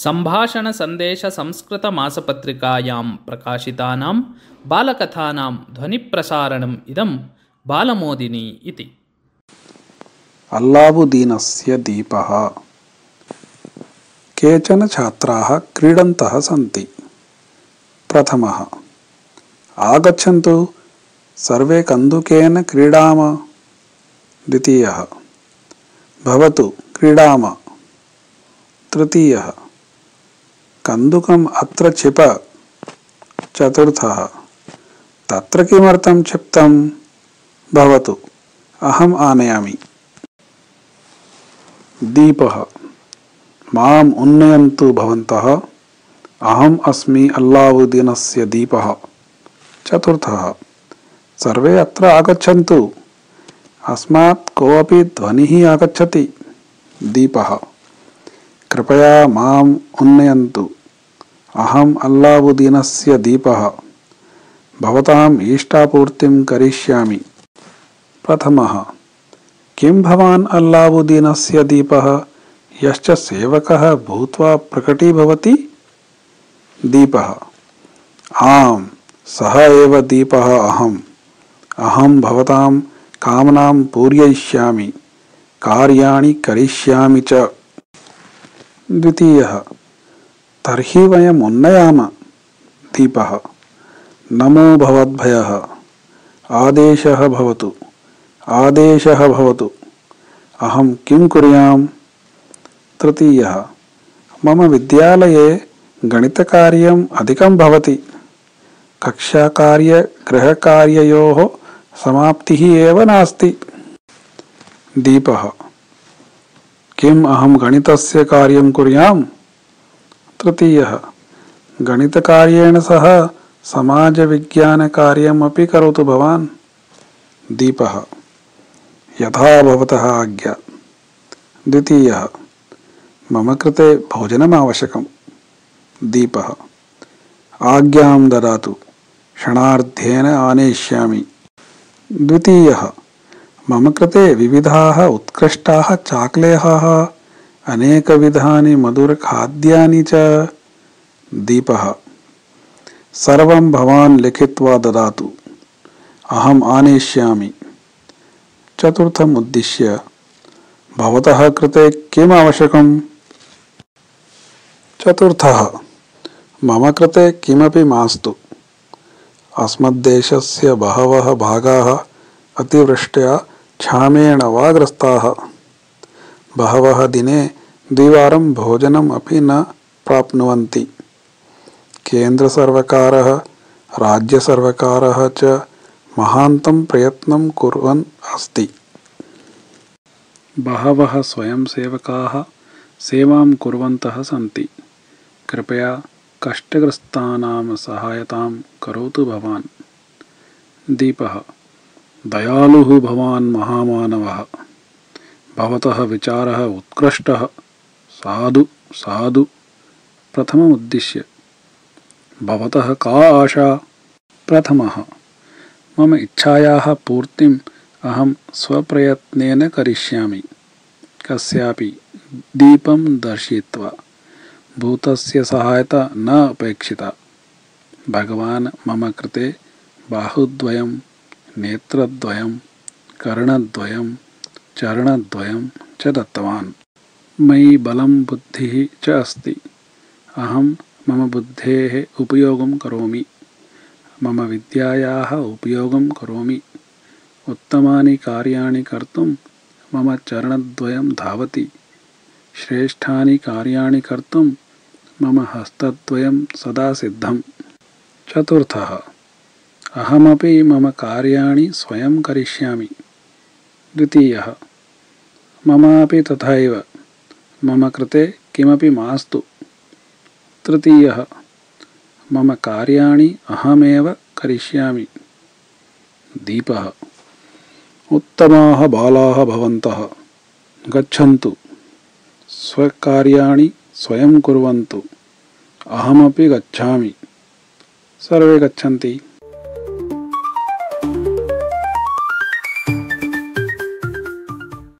सम्भाषणसन्देशसंस्कृतमासपत्रिकायां प्रकाशितानां बालकथानां ध्वनिप्रसारणम् इदं बालमोदिनी इति। अल्लावुद्दीनस्य दीपः। केचन छात्राः क्रीडन्तः सन्ति। प्रथमः, आगच्छन्तु सर्वे कन्दुकेन क्रीडाम। द्वितीयः, भवतु क्रीडाम। तृतीयः, कन्दुकम् अत्र क्षिप। चतुर्थः, तत्र किमर्थं क्षिप्तं? भवतु, अहम् आनयामि। दीपः। माम् उन्नयन्तु भवन्तः, अहम् अस्मि अल्लावुद्दीनस्य दीपः। चतुर्थः, सर्वे अत्र आगच्छन्तु, अस्मात् कोऽपि ध्वनिः आगच्छति। दीपः। कृपया माम् उन्नयन्तु, अहम् अल्लावुद्दीनस्य दीपः, भवताम् इष्टापूर्तिं करिष्यामि। प्रथमः, किं भवान् अल्लावुद्दीनस्य दीपः यश्च सेवकः भूत्वा प्रकटीभवति? दीपः। आम्, सः एव दीपः अहम् भवतां कामनां पूरयिष्यामि, कार्याणि करिष्यामि च। द्वितीयः, तर्हि वयम् उन्नयाम। दीपः। नमो भवद्भ्यः। आदेशः भवतु। आदेशः भवतु। अहं किं कुर्याम्? तृतीयः, मम विद्यालये गणितकार्यम् अधिकं भवति। कक्षाकार्य-गृहकार्ययोः समाप्तिः एव नास्ति। दीपः। किम् अहं गणितस्य कार्यं कुर्याम्? तृतीयः, गणितकार्येण सह समाजविज्ञानकार्यम् अपि करोतु भवान्। दीपः। यथा भवतः आज्ञा। द्वितीयः, मम कृते भोजनम् आवश्यकम्। दीपः। आज्ञां ददातु, क्षणार्धेन आनेष्यामि। द्वितीयः, मम कृते विविधाः उत्कृष्टाः चाकलेहाः, अनेकविधानि मधुरखाद्यानि च। दीपः। सर्वं भवान् लिखित्वा ददातु, अहम् आनेष्यामि। चतुर्थम् उद्दिश्य, भवतः कृते किम् आवश्यकम्? चतुर्थः, मम कृते किमपि मास्तु। अस्मद्देशस्य बहवः भागाः अतिवृष्ट्या क्षामेण वा ग्रस्ताः। बहवः दिने द्विवारं भोजनम् अपि न प्राप्नुवन्ति। केन्द्रसर्वकारः, राज्यसर्वकारः च महान्तं प्रयत्नं कुर्वन् अस्ति। बहवः स्वयंसेवकाः सेवां कुर्वन्तः सन्ति। कृपया कष्टग्रस्तानां सहायतां करोतु भवान्। दीपः। दयालुः भवान् महामानवः। भवतः विचारः उत्कृष्टः। साधु साधु। प्रथममुद्दिश्य, भवतः का आशा? प्रथमः, मम इच्छायाः पूर्तिम् अहं स्वप्रयत्नेन करिष्यामि। कस्यापि दीपं दर्शयित्वा। भूतस्य सहायता न अपेक्षिता। भगवान् मम कृते बाहुद्वयं, नेत्रद्वयं, कर्णद्वयं, चरणद्वयं च दत्तवान्। मयि बलं बुद्धिः च अस्ति। अहं मम बुद्धेः उपयोगं करोमि। मम विद्यायाः उपयोगं करोमि। उत्तमानि कार्याणि कर्तुं मम चरणद्वयं धावति। श्रेष्ठानि कार्याणि कर्तुं मम हस्तद्वयं सदा सिद्धम्। चतुर्थः, अहमपि मम कार्याणि स्वयं करिष्यामि। द्वितीयः, ममापि तथैव। मम कृते किमपि मास्तु। तृतीयः, मम कार्याणि अहमेव करिष्यामि। दीपः। उत्तमाः बालाः भवन्तः। गच्छन्तु, स्वकार्याणि स्वयं कुर्वन्तु। अहमपि गच्छामि। सर्वे गच्छन्ति।